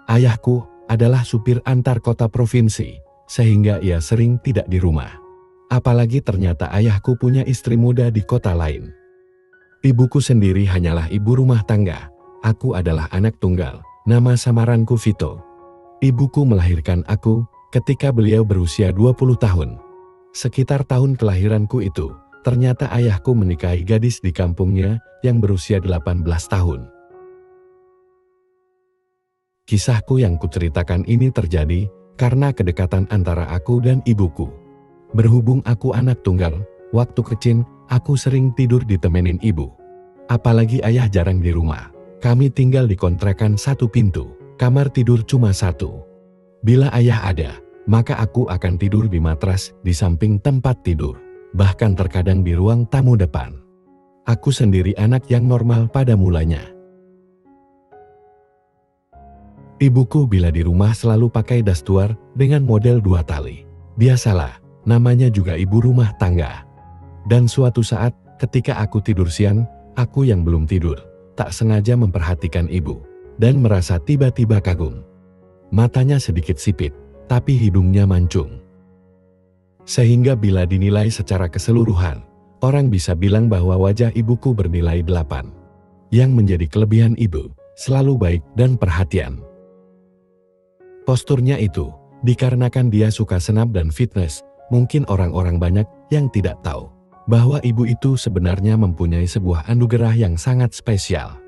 Ayahku adalah supir antar kota provinsi, sehingga ia sering tidak di rumah. Apalagi ternyata ayahku punya istri muda di kota lain. Ibuku sendiri hanyalah ibu rumah tangga. Aku adalah anak tunggal, nama samaranku Vito. Ibuku melahirkan aku ketika beliau berusia 20 tahun. Sekitar tahun kelahiranku itu, ternyata ayahku menikahi gadis di kampungnya yang berusia 18 tahun. Kisahku yang kuceritakan ini terjadi karena kedekatan antara aku dan ibuku. Berhubung aku anak tunggal, waktu kecil aku sering tidur ditemenin ibu. Apalagi ayah jarang di rumah. Kami tinggal di kontrakan satu pintu, kamar tidur cuma satu. Bila ayah ada, maka aku akan tidur di matras di samping tempat tidur, bahkan terkadang di ruang tamu depan. Aku sendiri anak yang normal pada mulanya. Ibuku bila di rumah selalu pakai dastuar dengan model 2 tali. Biasalah, namanya juga ibu rumah tangga. Dan suatu saat, ketika aku tidur siang, aku yang belum tidur, tak sengaja memperhatikan ibu, dan merasa tiba-tiba kagum. Matanya sedikit sipit, tapi hidungnya mancung. Sehingga bila dinilai secara keseluruhan, orang bisa bilang bahwa wajah ibuku bernilai 8. Yang menjadi kelebihan ibu, selalu baik dan perhatian. Posturnya itu, dikarenakan dia suka senam dan fitness, mungkin orang-orang banyak yang tidak tahu bahwa ibu itu sebenarnya mempunyai sebuah anugerah yang sangat spesial.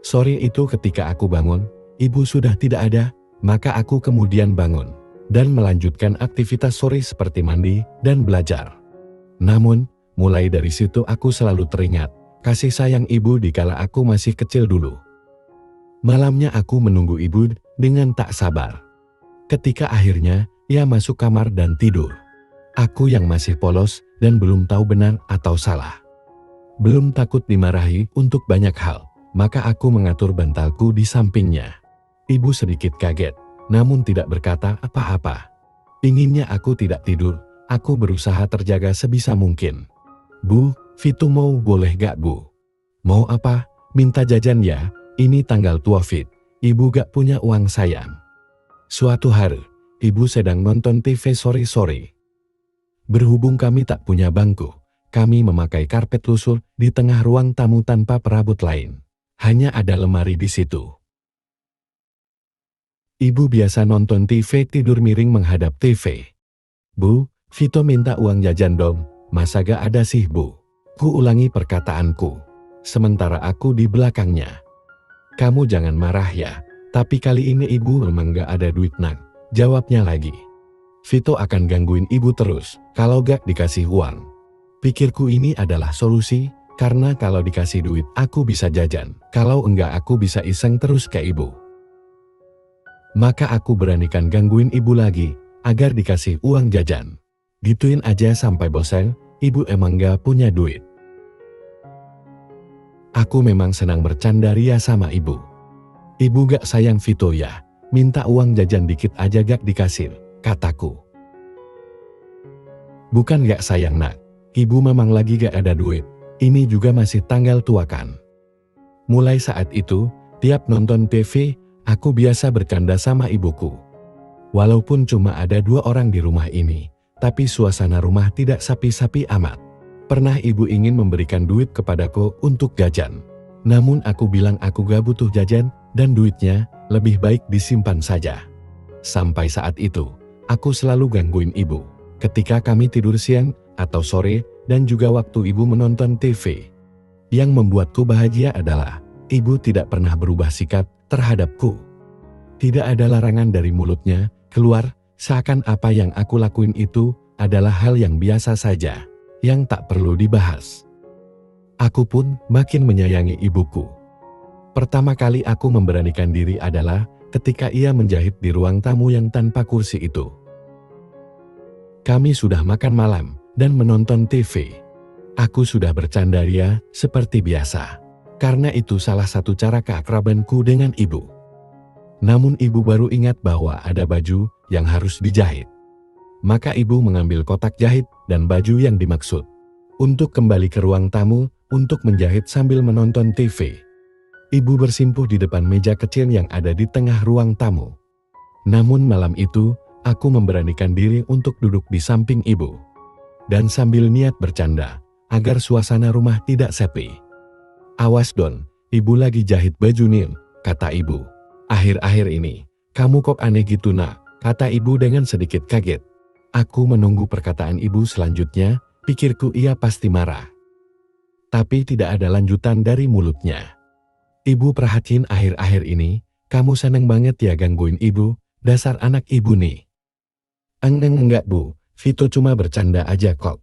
Sore itu ketika aku bangun, ibu sudah tidak ada, maka aku kemudian bangun dan melanjutkan aktivitas sore seperti mandi dan belajar. Namun, mulai dari situ aku selalu teringat kasih sayang ibu dikala aku masih kecil dulu. Malamnya aku menunggu ibu dengan tak sabar. Ketika akhirnya ia masuk kamar dan tidur, aku yang masih polos dan belum tahu benar atau salah, belum takut dimarahi untuk banyak hal, maka aku mengatur bantalku di sampingnya. Ibu sedikit kaget, namun tidak berkata apa-apa. Inginnya aku tidak tidur, aku berusaha terjaga sebisa mungkin. Bu, Vito mau boleh gak bu? Mau apa? Minta jajan ya, ini tanggal tua Fit, ibu gak punya uang sayang. Suatu hari, ibu sedang nonton TV sore-sore. Berhubung kami tak punya bangku, kami memakai karpet lusuh di tengah ruang tamu tanpa perabot lain. Hanya ada lemari di situ. Ibu biasa nonton TV tidur miring menghadap TV. Bu, Vito minta uang jajan dong, masa gak ada sih bu? Ku ulangi perkataanku, sementara aku di belakangnya. Kamu jangan marah ya, tapi kali ini ibu memang gak ada duit nak, jawabnya lagi. Vito akan gangguin ibu terus, kalau gak dikasih uang. Pikirku ini adalah solusi, karena kalau dikasih duit aku bisa jajan, kalau enggak aku bisa iseng terus ke ibu. Maka aku beranikan gangguin ibu lagi, agar dikasih uang jajan. Gituin aja sampai bosan, ibu emang gak punya duit. Aku memang senang bercanda ria sama ibu. Ibu gak sayang Vito ya, minta uang jajan dikit aja gak dikasih, kataku. Bukan gak sayang nak, ibu memang lagi gak ada duit, ini juga masih tanggal tua kan. Mulai saat itu, tiap nonton TV, aku biasa bercanda sama ibuku. Walaupun cuma ada 2 orang di rumah ini, tapi suasana rumah tidak sapi-sapi amat. Pernah ibu ingin memberikan duit kepadaku untuk jajan. Namun aku bilang aku gak butuh jajan dan duitnya lebih baik disimpan saja. Sampai saat itu, aku selalu gangguin ibu. Ketika kami tidur siang atau sore dan juga waktu ibu menonton TV. Yang membuatku bahagia adalah ibu tidak pernah berubah sikap terhadapku. Tidak ada larangan dari mulutnya keluar, seakan apa yang aku lakuin itu adalah hal yang biasa saja, yang tak perlu dibahas. Aku pun makin menyayangi ibuku. Pertama kali aku memberanikan diri adalah ketika ia menjahit di ruang tamu yang tanpa kursi itu. Kami sudah makan malam dan menonton TV. Aku sudah bercanda ria seperti biasa, karena itu salah satu cara keakrabanku dengan ibu. Namun ibu baru ingat bahwa ada baju yang harus dijahit. Maka ibu mengambil kotak jahit dan baju yang dimaksud. Untuk kembali ke ruang tamu, untuk menjahit sambil menonton TV. Ibu bersimpuh di depan meja kecil yang ada di tengah ruang tamu. Namun malam itu, aku memberanikan diri untuk duduk di samping ibu. Dan sambil niat bercanda, agar suasana rumah tidak sepi. "Awas Don, ibu lagi jahit baju Nin," kata ibu. "Akhir-akhir ini, kamu kok aneh gitu nak," kata ibu dengan sedikit kaget. Aku menunggu perkataan ibu selanjutnya, pikirku ia pasti marah. Tapi tidak ada lanjutan dari mulutnya. "Ibu perhatiin akhir-akhir ini, kamu seneng banget ya gangguin ibu, dasar anak ibu nih." Enggak bu, Vito cuma bercanda aja kok."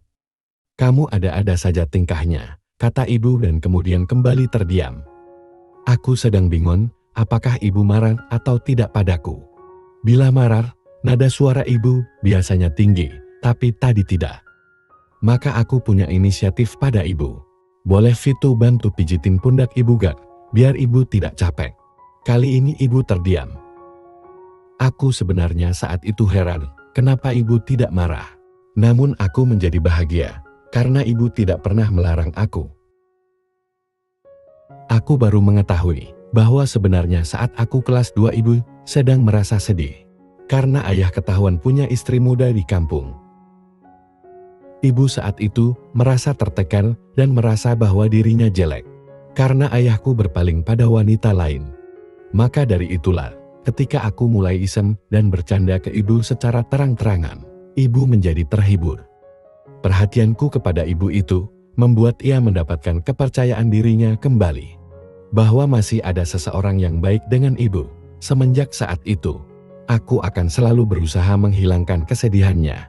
"Kamu ada-ada saja tingkahnya," kata ibu dan kemudian kembali terdiam. Aku sedang bingung, apakah ibu marah atau tidak padaku. Bila marah, nada suara ibu biasanya tinggi, tapi tadi tidak. Maka aku punya inisiatif pada ibu. "Boleh Vito bantu pijitin pundak ibu gak, biar ibu tidak capek?" Kali ini ibu terdiam. Aku sebenarnya saat itu heran, kenapa ibu tidak marah. Namun aku menjadi bahagia, karena ibu tidak pernah melarang aku. Aku baru mengetahui bahwa sebenarnya saat aku kelas 2 ibu sedang merasa sedih. Karena ayah ketahuan punya istri muda di kampung. Ibu saat itu merasa tertekan dan merasa bahwa dirinya jelek. Karena ayahku berpaling pada wanita lain. Maka dari itulah, ketika aku mulai iseng dan bercanda ke ibu secara terang-terangan, ibu menjadi terhibur. Perhatianku kepada ibu itu membuat ia mendapatkan kepercayaan dirinya kembali. Bahwa masih ada seseorang yang baik dengan ibu. Semenjak saat itu, aku akan selalu berusaha menghilangkan kesedihannya.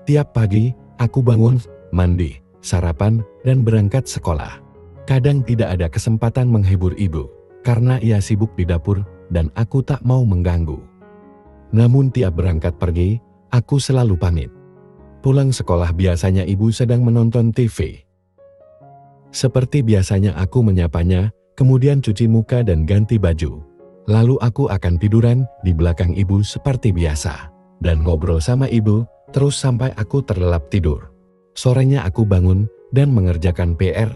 Tiap pagi, aku bangun, mandi, sarapan, dan berangkat sekolah. Kadang tidak ada kesempatan menghibur ibu, karena ia sibuk di dapur dan aku tak mau mengganggu. Namun tiap berangkat pergi, aku selalu pamit. Pulang sekolah biasanya ibu sedang menonton TV. Seperti biasanya aku menyapanya, kemudian cuci muka dan ganti baju. Lalu aku akan tiduran di belakang ibu seperti biasa, dan ngobrol sama ibu, terus sampai aku terlelap tidur. Sorenya aku bangun dan mengerjakan PR.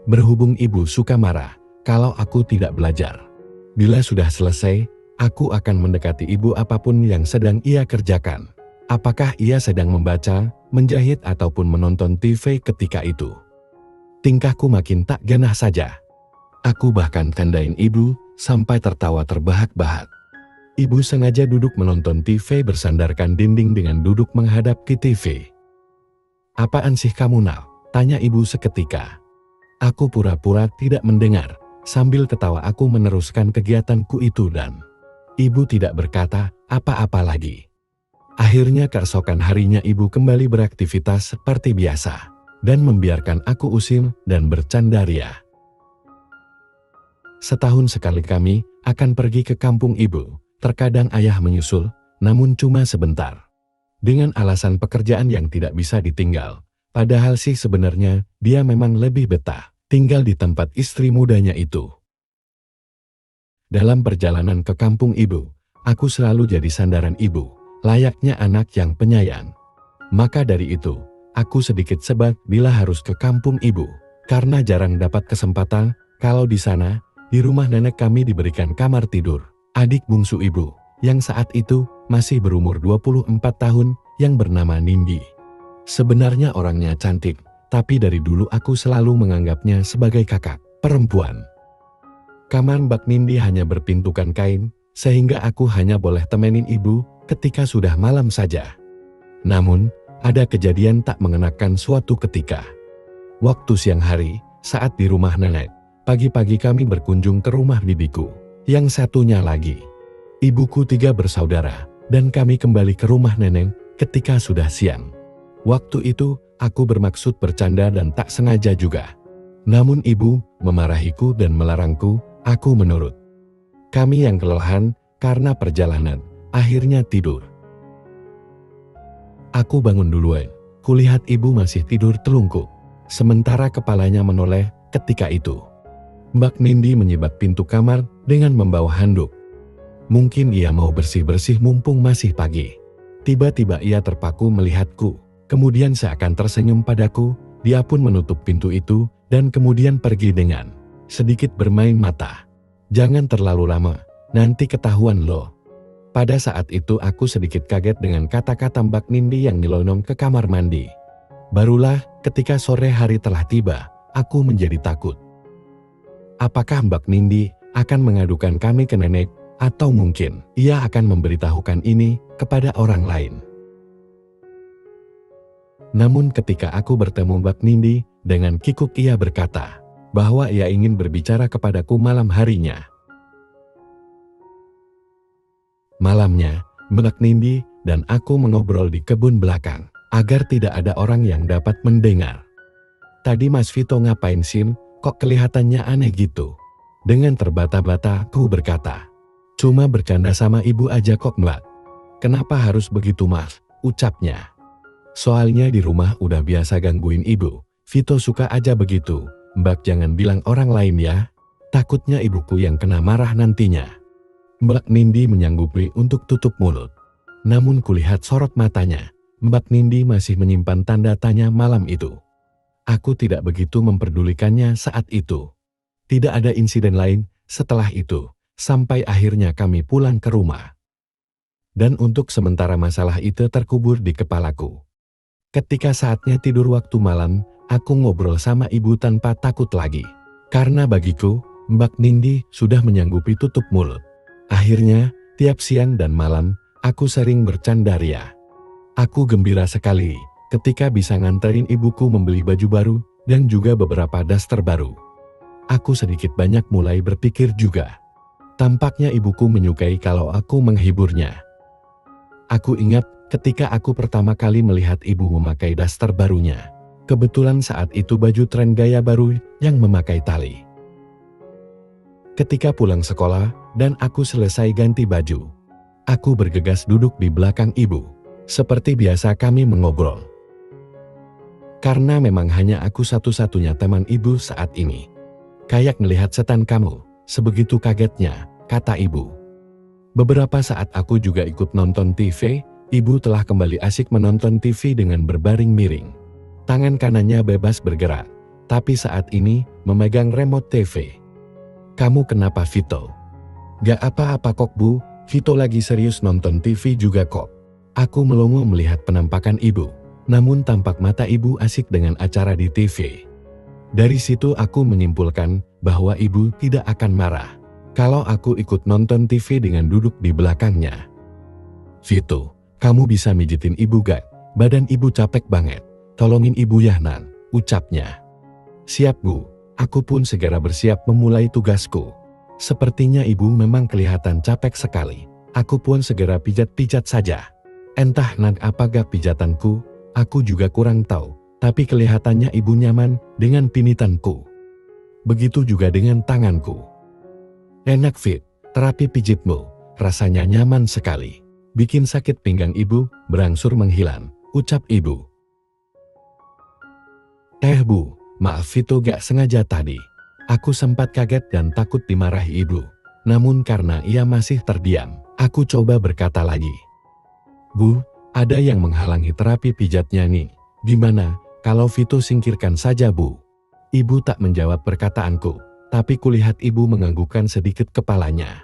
Berhubung ibu suka marah kalau aku tidak belajar. Bila sudah selesai, aku akan mendekati ibu apapun yang sedang ia kerjakan. Apakah ia sedang membaca, menjahit ataupun menonton TV ketika itu. Tingkahku makin tak ganah saja. Aku bahkan tandain ibu sampai tertawa terbahak-bahak. Ibu sengaja duduk menonton TV bersandarkan dinding dengan duduk menghadap ke TV. "Apaan sih kamu Nal?" tanya ibu seketika. Aku pura-pura tidak mendengar, sambil ketawa aku meneruskan kegiatanku itu dan ibu tidak berkata apa-apa lagi. Akhirnya keesokan harinya ibu kembali beraktivitas seperti biasa, dan membiarkan aku usil dan bercanda ria. Setahun sekali kami akan pergi ke kampung ibu, terkadang ayah menyusul, namun cuma sebentar. Dengan alasan pekerjaan yang tidak bisa ditinggal. Padahal sih sebenarnya dia memang lebih betah tinggal di tempat istri mudanya itu. Dalam perjalanan ke kampung ibu, aku selalu jadi sandaran ibu, layaknya anak yang penyayang. Maka dari itu, aku sedikit sebat bila harus ke kampung ibu, karena jarang dapat kesempatan. Kalau di sana, di rumah nenek kami diberikan kamar tidur adik bungsu ibu, yang saat itu masih berumur 24 tahun, yang bernama Nindi. Sebenarnya orangnya cantik, tapi dari dulu aku selalu menganggapnya sebagai kakak perempuan. Kamar Mbak Nindi hanya berpintukan kain, sehingga aku hanya boleh temenin ibu ketika sudah malam saja. Namun, ada kejadian tak mengenakan suatu ketika. Waktu siang hari, saat di rumah nenek, pagi-pagi kami berkunjung ke rumah bibiku, yang satunya lagi. Ibuku 3 bersaudara, dan kami kembali ke rumah nenek ketika sudah siang. Waktu itu, aku bermaksud bercanda dan tak sengaja juga. Namun ibu memarahiku dan melarangku, aku menurut. Kami yang kelelahan karena perjalanan, akhirnya tidur. Aku bangun duluan, kulihat ibu masih tidur telungkup, sementara kepalanya menoleh ketika itu. Mbak Nindi menyebat pintu kamar dengan membawa handuk. Mungkin ia mau bersih-bersih mumpung masih pagi. Tiba-tiba ia terpaku melihatku. Kemudian seakan tersenyum padaku, dia pun menutup pintu itu dan kemudian pergi dengan sedikit bermain mata. "Jangan terlalu lama, nanti ketahuan loh." Pada saat itu aku sedikit kaget dengan kata-kata Mbak Nindi yang nyelonong ke kamar mandi. Barulah ketika sore hari telah tiba, aku menjadi takut. Apakah Mbak Nindi akan mengadukan kami ke nenek, atau mungkin ia akan memberitahukan ini kepada orang lain? Namun ketika aku bertemu Mbak Nindi, dengan kikuk ia berkata bahwa ia ingin berbicara kepadaku malam harinya. Malamnya, Mbak Nindi dan aku mengobrol di kebun belakang, agar tidak ada orang yang dapat mendengar. "Tadi Mas Vito ngapain sih? Kok kelihatannya aneh gitu?" Dengan terbata-bata, aku berkata, "Cuma bercanda sama ibu aja kok Mbak." "Kenapa harus begitu Mas?" ucapnya. "Soalnya di rumah udah biasa gangguin ibu. Vito suka aja begitu. Mbak jangan bilang orang lain ya. Takutnya ibuku yang kena marah nantinya." Mbak Nindi menyanggupi untuk tutup mulut. Namun kulihat sorot matanya. Mbak Nindi masih menyimpan tanda tanya malam itu. Aku tidak begitu memperdulikannya saat itu. Tidak ada insiden lain setelah itu, sampai akhirnya kami pulang ke rumah. Dan untuk sementara masalah itu terkubur di kepalaku. Ketika saatnya tidur waktu malam, aku ngobrol sama ibu tanpa takut lagi. Karena bagiku, Mbak Nindi sudah menyanggupi tutup mulut. Akhirnya, tiap siang dan malam, aku sering bercandaria. Aku gembira sekali ketika bisa nganterin ibuku membeli baju baru dan juga beberapa daster baru. Aku sedikit banyak mulai berpikir juga. Tampaknya ibuku menyukai kalau aku menghiburnya. Aku ingat ketika aku pertama kali melihat ibu memakai daster barunya. Kebetulan saat itu baju tren gaya baru yang memakai tali. Ketika pulang sekolah dan aku selesai ganti baju, aku bergegas duduk di belakang ibu. Seperti biasa kami mengobrol. Karena memang hanya aku satu-satunya teman ibu saat ini. "Kayak melihat setan kamu, sebegitu kagetnya," kata ibu. Beberapa saat aku juga ikut nonton TV, ibu telah kembali asik menonton TV dengan berbaring miring. Tangan kanannya bebas bergerak, tapi saat ini memegang remote TV. "Kamu kenapa Vito?" "Gak apa-apa kok Bu, Vito lagi serius nonton TV juga kok." Aku melongo melihat penampakan ibu, namun tampak mata ibu asik dengan acara di TV. Dari situ aku menyimpulkan bahwa ibu tidak akan marah kalau aku ikut nonton TV dengan duduk di belakangnya. "Vito, kamu bisa mijitin ibu gak? Badan ibu capek banget. Tolongin ibu ya Nan," ucapnya. "Siap Bu." Aku pun segera bersiap memulai tugasku. Sepertinya ibu memang kelihatan capek sekali. Aku pun segera pijat-pijat saja. Entah Nan apa gak pijatanku, aku juga kurang tahu. Tapi kelihatannya ibu nyaman dengan pinitanku. Begitu juga dengan tanganku. "Enak Fit, terapi pijitmu, rasanya nyaman sekali. Bikin sakit pinggang ibu berangsur menghilang," ucap ibu. Bu, maaf Vito gak sengaja tadi." Aku sempat kaget dan takut dimarahi ibu. Namun karena ia masih terdiam, aku coba berkata lagi. "Bu, ada yang menghalangi terapi pijatnya nih. Gimana kalau Vito singkirkan saja Bu?" Ibu tak menjawab perkataanku, tapi kulihat ibu menganggukkan sedikit kepalanya.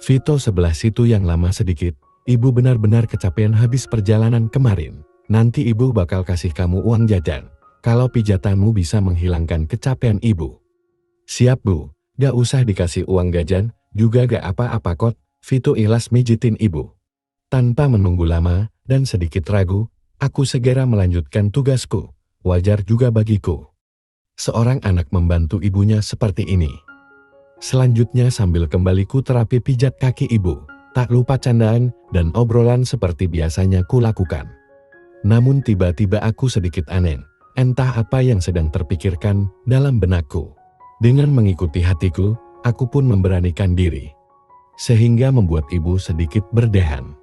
"Vito sebelah situ yang lama sedikit. Ibu benar-benar kecapean habis perjalanan kemarin. Nanti ibu bakal kasih kamu uang jajan. Kalau pijatanmu bisa menghilangkan kecapean ibu." "Siap Bu, gak usah dikasih uang jajan, juga gak apa-apa kok." Vito ikhlas mijitin ibu. Tanpa menunggu lama dan sedikit ragu, aku segera melanjutkan tugasku. Wajar juga bagiku. Seorang anak membantu ibunya seperti ini. Selanjutnya sambil kembaliku terapi pijat kaki ibu, tak lupa candaan dan obrolan seperti biasanya kulakukan. Namun tiba-tiba aku sedikit aneh. Entah apa yang sedang terpikirkan dalam benakku. Dengan mengikuti hatiku, aku pun memberanikan diri. Sehingga membuat ibu sedikit berdehan.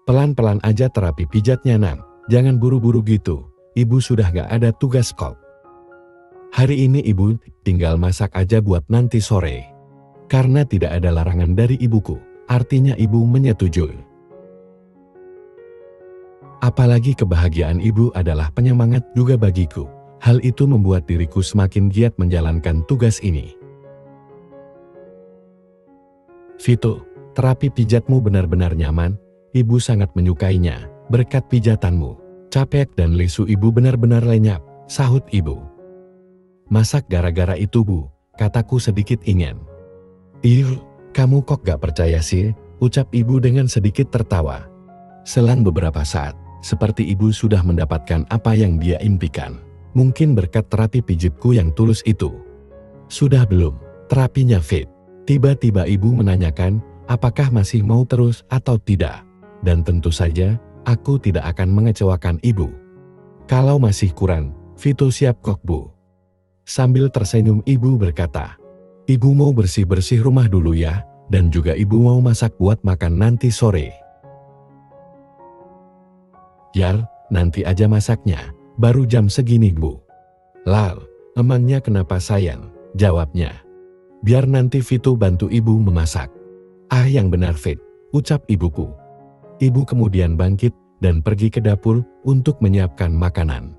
"Pelan-pelan aja terapi pijatnya Nan, jangan buru-buru gitu. Ibu sudah gak ada tugas kok. Hari ini ibu tinggal masak aja buat nanti sore." Karena tidak ada larangan dari ibuku, artinya ibu menyetujui. Apalagi kebahagiaan ibu adalah penyemangat juga bagiku. Hal itu membuat diriku semakin giat menjalankan tugas ini. "Vito, Terapi pijatmu benar-benar nyaman, ibu sangat menyukainya, berkat pijatanmu. Capek dan lesu ibu benar-benar lenyap, sahut ibu. Masak gara-gara itu bu, kataku sedikit ingin. Ih, kamu kok gak percaya sih, ucap ibu dengan sedikit tertawa. Selang beberapa saat, seperti ibu sudah mendapatkan apa yang dia impikan. Mungkin berkat terapi pijitku yang tulus itu. Sudah belum, terapinya fit. Tiba-tiba ibu menanyakan, apakah masih mau terus atau tidak. Dan tentu saja, aku tidak akan mengecewakan ibu. Kalau masih kurang, Vito siap kok bu. Sambil tersenyum ibu berkata, ibu mau bersih-bersih rumah dulu ya, dan juga ibu mau masak buat makan nanti sore. Yar, nanti aja masaknya, baru jam segini bu. Lal, emangnya kenapa sayang? Jawabnya. Biar nanti Vito bantu ibu memasak. Ah yang benar Fit, ucap ibuku. Ibu kemudian bangkit dan pergi ke dapur untuk menyiapkan makanan.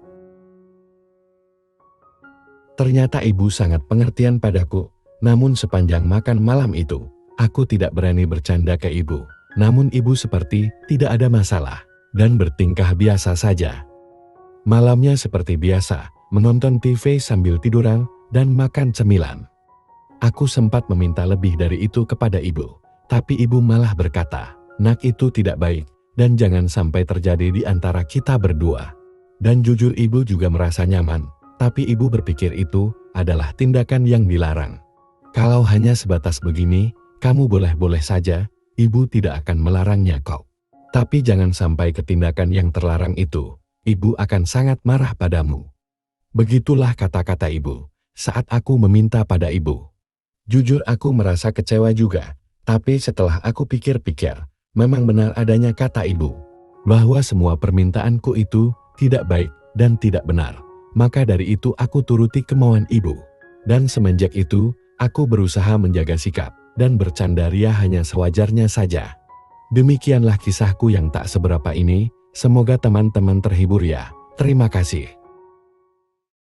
Ternyata ibu sangat pengertian padaku, namun sepanjang makan malam itu, aku tidak berani bercanda ke ibu. Namun ibu seperti tidak ada masalah, dan bertingkah biasa saja. Malamnya seperti biasa, menonton TV sambil tiduran dan makan cemilan. Aku sempat meminta lebih dari itu kepada ibu, tapi ibu malah berkata, nak itu tidak baik, dan jangan sampai terjadi di antara kita berdua. Dan jujur ibu juga merasa nyaman, tapi ibu berpikir itu adalah tindakan yang dilarang. Kalau hanya sebatas begini, kamu boleh-boleh saja, ibu tidak akan melarangnya kok. Tapi jangan sampai ke tindakan yang terlarang itu, ibu akan sangat marah padamu. Begitulah kata-kata ibu, saat aku meminta pada ibu. Jujur aku merasa kecewa juga, tapi setelah aku pikir-pikir, memang benar adanya kata ibu, bahwa semua permintaanku itu tidak baik dan tidak benar. Maka dari itu aku turuti kemauan ibu. Dan semenjak itu, aku berusaha menjaga sikap dan bercanda ria hanya sewajarnya saja. Demikianlah kisahku yang tak seberapa ini, semoga teman-teman terhibur ya. Terima kasih.